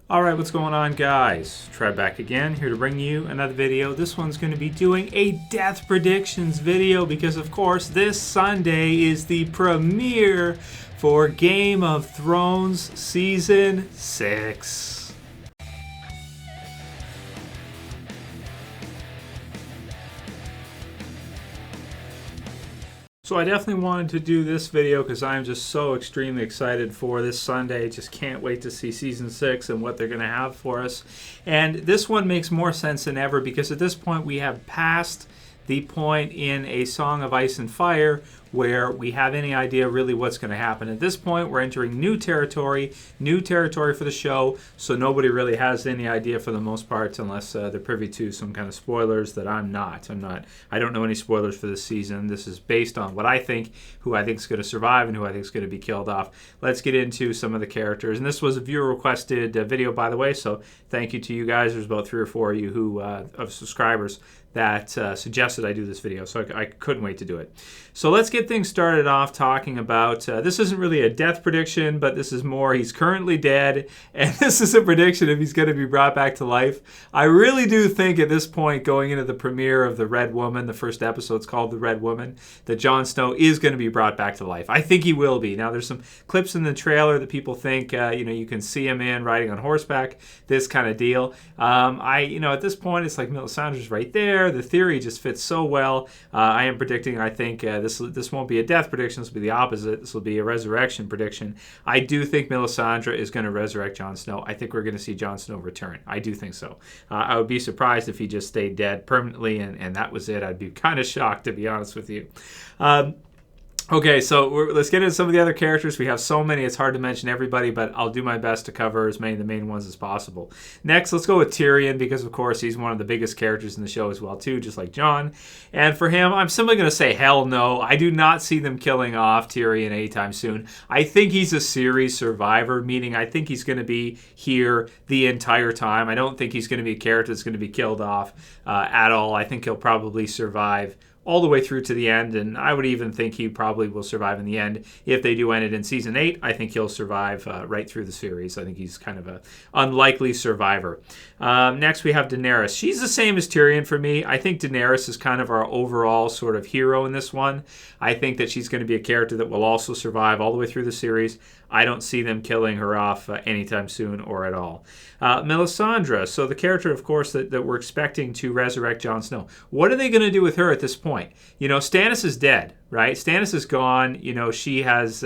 Alright, what's going on, guys? Trev back again, here to bring you another video. This one's going to be doing a death predictions video because, of course, this Sunday is the premiere for Game of Thrones Season 6. So I definitely wanted to do this video because I'm just so extremely excited for this Sunday. Just can't wait to see Season 6 and what they're going to have for us. And this one makes more sense than ever because at this point we have passed the point in A Song of Ice and Fire where we have any idea really what's going to happen. At this point, we're entering new territory for the show, so nobody really has any idea for the most part unless they're privy to some kind of spoilers that I'm not. I don't know any spoilers for this season. This is based on what I think, who I think is going to survive and who I think is going to be killed off. Let's get into some of the characters. And this was a viewer-requested video, by the way, so thank you to you guys. There's about 3 or 4 of you who of subscribers that suggested I do this video, so I couldn't wait to do it. So let's get things started off talking about, this isn't really a death prediction, but this is more, he's currently dead, and this is a prediction if he's going to be brought back to life. I really do think at this point, going into the premiere of The Red Woman, the first episode's called The Red Woman, that Jon Snow is going to be brought back to life. I think he will be. Now, there's some clips in the trailer that people think, you can see him in riding on horseback, this kind of deal. At this point, it's like Melisandre's right there. The theory just fits so well. I am predicting, I think this won't be a death prediction. This will be the opposite. This will be a resurrection prediction. I do think Melisandre is going to resurrect Jon Snow. I think we're going to see Jon Snow return. I do think so. I would be surprised if he just stayed dead permanently and that was it. I'd be kind of shocked, to be honest with you. Okay, so let's get into some of the other characters. We have so many, it's hard to mention everybody, but I'll do my best to cover as many of the main ones as possible. Next, let's go with Tyrion, because of course he's one of the biggest characters in the show as well too, just like Jon. And for him, I'm simply going to say hell no. I do not see them killing off Tyrion anytime soon. I think he's a series survivor, meaning I think he's going to be here the entire time. I don't think he's going to be a character that's going to be killed off at all. I think he'll probably survive all the way through to the end, and I would even think he probably will survive in the end. If they do end it in Season 8, I think he'll survive right through the series. I think he's kind of an unlikely survivor. Next, we have Daenerys. She's the same as Tyrion for me. I think Daenerys is kind of our overall sort of hero in this one. I think that she's going to be a character that will also survive all the way through the series. I don't see them killing her off anytime soon or at all. Melisandre, so the character, of course, that we're expecting to resurrect Jon Snow. What are they going to do with her at this point? Stannis is dead, right? Stannis is gone. She has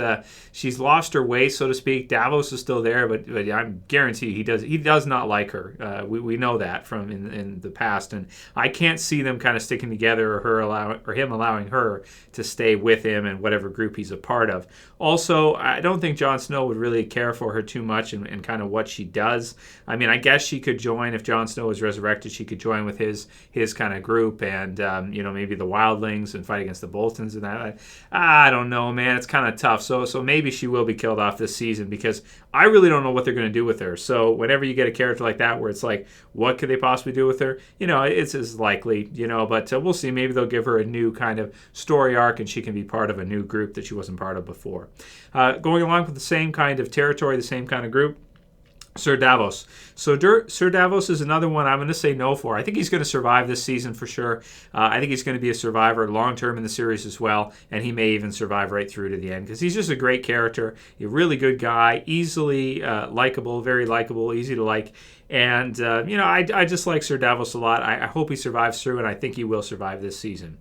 she's lost her way, so to speak. Davos is still there, but I'm guaranteed he does not like her. We know that from in the past, and I can't see them kind of sticking together or him allowing her to stay with him in whatever group he's a part of. Also, I don't think Jon Snow would really care for her too much and kind of what she does. I mean, I guess she could join if Jon Snow is resurrected. She could join with his kind of group and maybe the Wildlings and fight against the Boltons and that. I don't know, man. It's kind of tough. So maybe she will be killed off this season because I really don't know what they're going to do with her. So whenever you get a character like that where it's like, what could they possibly do with her? It's as likely, but we'll see. Maybe they'll give her a new kind of story arc and she can be part of a new group that she wasn't part of before. Going along with the same kind of territory, the same kind of group, Sir Davos. So Sir Davos is another one I'm going to say no for. I think he's going to survive this season for sure. I think he's going to be a survivor long-term in the series as well, and he may even survive right through to the end because he's just a great character, a really good guy, easily likable, very likable, easy to like. And, I just like Sir Davos a lot. I hope he survives through, and I think he will survive this season.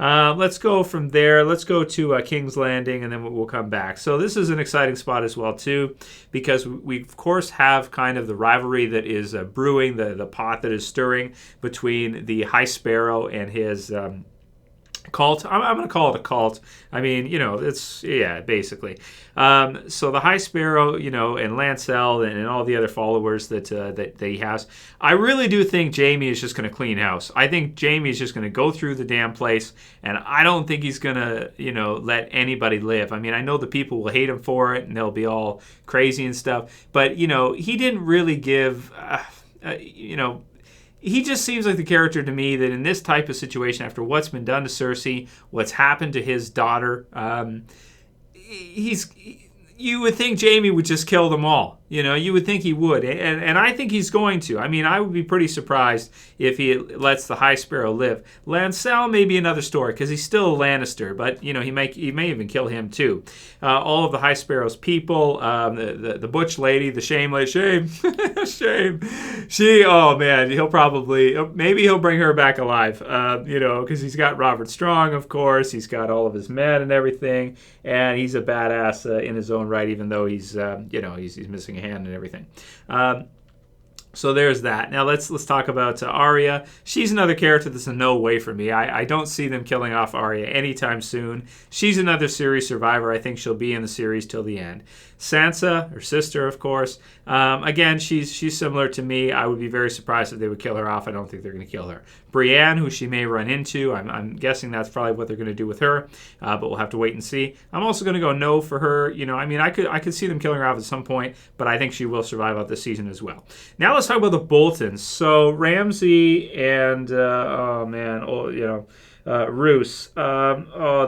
Let's go from there. Let's go to King's Landing, and then we'll come back. So this is an exciting spot as well, too, because we, of course, have kind of the rivalry that is brewing, the pot that is stirring between the High Sparrow and his cult. I'm going to call it a cult. I mean, it's, basically. So the High Sparrow, and Lancel and all the other followers that he has, I really do think Jaime is just going to clean house. I think Jaime is just going to go through the damn place, and I don't think he's going to, let anybody live. I mean, I know the people will hate him for it, and they'll be all crazy and stuff, but, he didn't really give, he just seems like the character to me that in this type of situation, after what's been done to Cersei, what's happened to his daughter, you would think Jaime would just kill them all. You know, you would think he would, and I think he's going to. I mean, I would be pretty surprised if he lets the High Sparrow live. Lancel may be another story because he's still a Lannister, but you know he may even kill him too. All of the High Sparrow's people, the Butch lady, the Shame lady, Shame, Shame. Oh man, maybe he'll bring her back alive. You know, because he's got Robert Strong, of course. He's got all of his men and everything, and he's a badass in his own right, even though he's he's missing hand and everything. So there's that. Now let's talk about Arya. She's another character that's a no way for me. I don't see them killing off Arya anytime soon. She's another series survivor. I think she'll be in the series till the end. Sansa, her sister, of course. Again, she's similar to me. I would be very surprised if they would kill her off. I don't think they're going to kill her. Brienne, who she may run into, I'm guessing that's probably what they're going to do with her, but we'll have to wait and see. I'm also going to go no for her. You know, I mean, I could see them killing her off at some point, but I think she will survive out this season as well. Now let's talk about the Boltons. So Ramsay and Roose.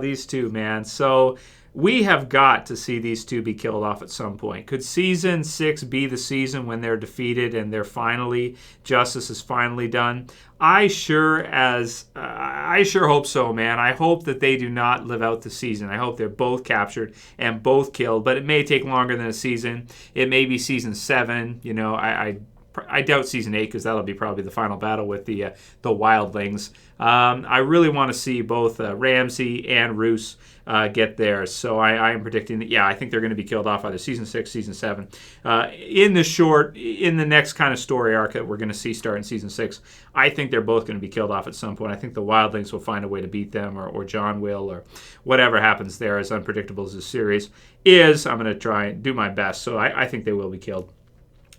These two, man. So we have got to see these two be killed off at some point. Could season 6 be the season when they're defeated and justice is finally done? I sure hope so, man. I hope that they do not live out the season. I hope they're both captured and both killed, but it may take longer than a season. It may be season 7. You know, I doubt season 8 because that'll be probably the final battle with the wildlings. I really want to see both Ramsay and Roose get theirs. So I am predicting that, I think they're going to be killed off either season 6, season 7. In the next kind of story arc that we're going to see start in season 6, I think they're both going to be killed off at some point. I think the wildlings will find a way to beat them, or Jon will, or whatever happens there. As unpredictable as this series is, I'm going to try and do my best. So I think they will be killed.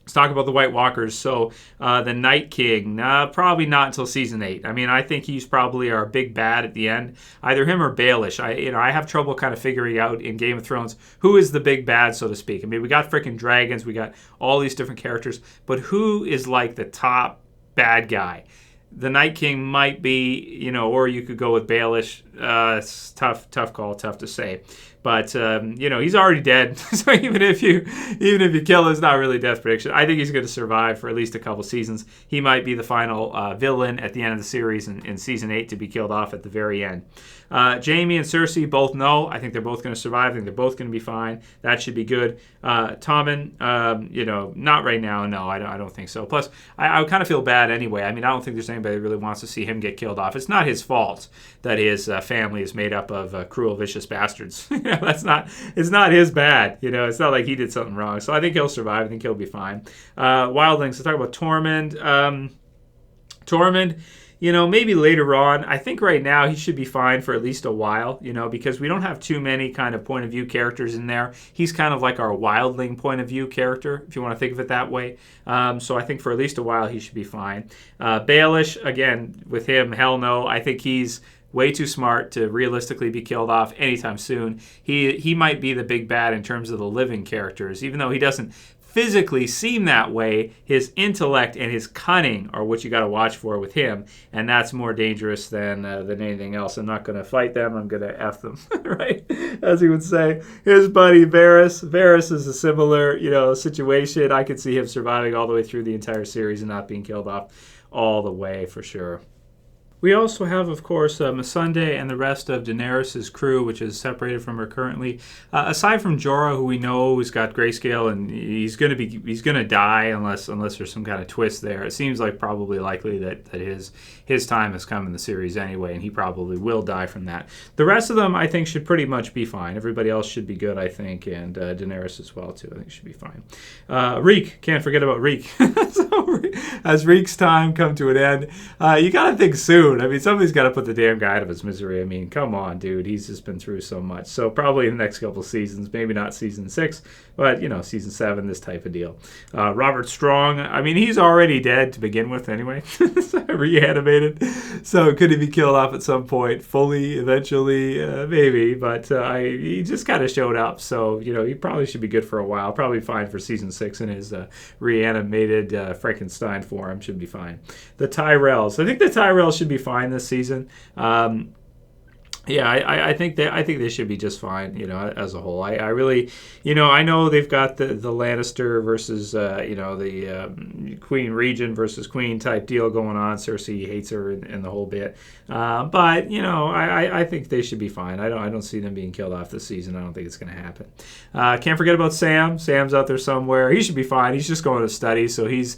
Let's talk about the White Walkers. So the Night King, probably not until season 8. I mean, I think he's probably our big bad at the end. Either him or Baelish. I have trouble kind of figuring out in Game of Thrones who is the big bad, so to speak. I mean, we got freaking dragons, we got all these different characters, but who is like the top bad guy? The Night King might be, or you could go with Baelish. It's tough call, tough to say. But he's already dead, so even if you kill him, it's not really a death prediction. I think he's going to survive for at least a couple seasons. He might be the final villain at the end of the series in season 8 to be killed off at the very end. Jaime and Cersei both know. I think they're both going to survive. I think they're both going to be fine. That should be good. Tommen, not right now. No, I don't think so. Plus, I kind of feel bad anyway. I mean, I don't think there's anybody that really wants to see him get killed off. It's not his fault that his family is made up of cruel, vicious bastards. It's not his bad. It's not like he did something wrong. So I think he'll survive. I think he'll be fine. Wildlings. Let's talk about Tormund. Tormund, maybe later on. I think right now he should be fine for at least a while, because we don't have too many kind of point of view characters in there. He's kind of like our wildling point of view character, if you want to think of it that way. So I think for at least a while he should be fine. Baelish, again, with him, hell no. I think he's way too smart to realistically be killed off anytime soon. He might be the big bad in terms of the living characters, even though he doesn't physically seem that way. His intellect and his cunning are what you got to watch for with him, and that's more dangerous than anything else. I'm not going to fight them. I'm going to F them, right? As he would say. His buddy Varys. Varys is a similar, situation. I could see him surviving all the way through the entire series and not being killed off all the way for sure. We also have, of course, Melisandre and the rest of Daenerys' crew, which is separated from her currently. Aside from Jorah, who we know has got grayscale and he's gonna die unless there's some kind of twist there. It seems like probably likely that his time has come in the series anyway, and he probably will die from that. The rest of them, I think, should pretty much be fine. Everybody else should be good, I think, and Daenerys as well too. I think should be fine. Reek, can't forget about Reek. So, as Reek's time come to an end, you gotta think soon. I mean, somebody's got to put the damn guy out of his misery. I mean, come on, dude. He's just been through so much. So probably in the next couple seasons, maybe not season 6, but, season 7, this type of deal. Robert Strong, I mean, he's already dead to begin with anyway. Reanimated. So could he be killed off at some point? Fully, eventually, maybe. But he just kind of showed up. So, he probably should be good for a while. Probably fine for season 6 in his reanimated Frankenstein form. Should be fine. The Tyrells. I think the Tyrells should be fine this season. Yeah, I think they should be just fine, as a whole. I really, I know they've got the Lannister versus, the Queen Regent versus Queen type deal going on. Cersei hates her and the whole bit, but I think they should be fine. I don't see them being killed off this season. I don't think it's going to happen. Can't forget about Sam. Sam's out there somewhere. He should be fine. He's just going to study, so he's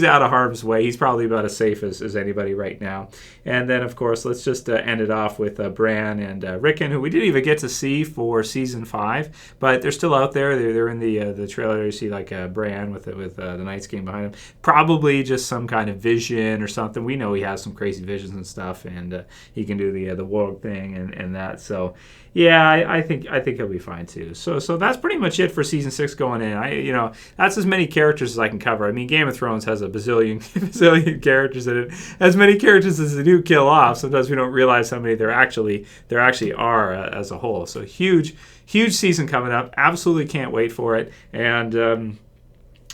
out of harm's way. He's probably about as safe as anybody right now. And then, of course, let's just end it off with Bran and Rickon, who we didn't even get to see for season 5, but they're still out there. They're in the trailer. You see like Bran with the Night's King behind him. Probably just some kind of vision or something. We know he has some crazy visions and stuff, and he can do the warg thing and that. So yeah, I think he'll be fine too. So that's pretty much it for season 6 going in. That's as many characters as I can cover. I mean, Game of Thrones has a bazillion characters in it. As many characters as they do kill off. Sometimes we don't realize how many there actually are as a whole. So huge season coming up. Absolutely can't wait for it. And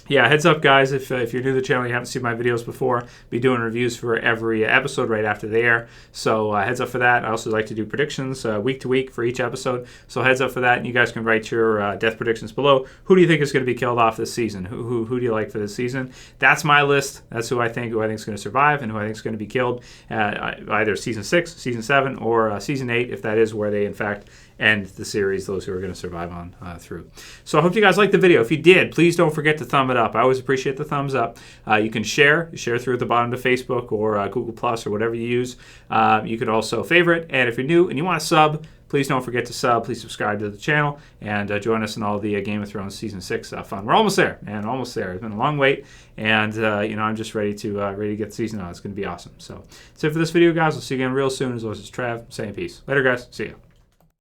yeah, heads up, guys, if you're new to the channel, you haven't seen my videos before, be doing reviews for every episode right after they air. So heads up for that. I also like to do predictions week to week for each episode. So heads up for that, and you guys can write your death predictions below. Who do you think is going to be killed off this season? Who do you like for this season? That's my list. That's who I think is going to survive and who I think is going to be killed either season 6, season 7, or season 8, if that is where they, in fact, end the series, those who are going to survive on through. So I hope you guys liked the video. If you did, please don't forget to thumb it up. I always appreciate the thumbs up. You can share through at the bottom of Facebook or Google Plus or whatever you use. You can also favorite, and if you're new and you want to sub, please don't forget to sub. Please subscribe to the channel and join us in all the Game of Thrones Season 6 fun. We're almost there, man. Almost there. It's been a long wait, and I'm just ready to get the season on. It's going to be awesome. So that's it for this video, guys. We'll see you again real soon. As always, it's Trev saying peace. Later, guys. See ya.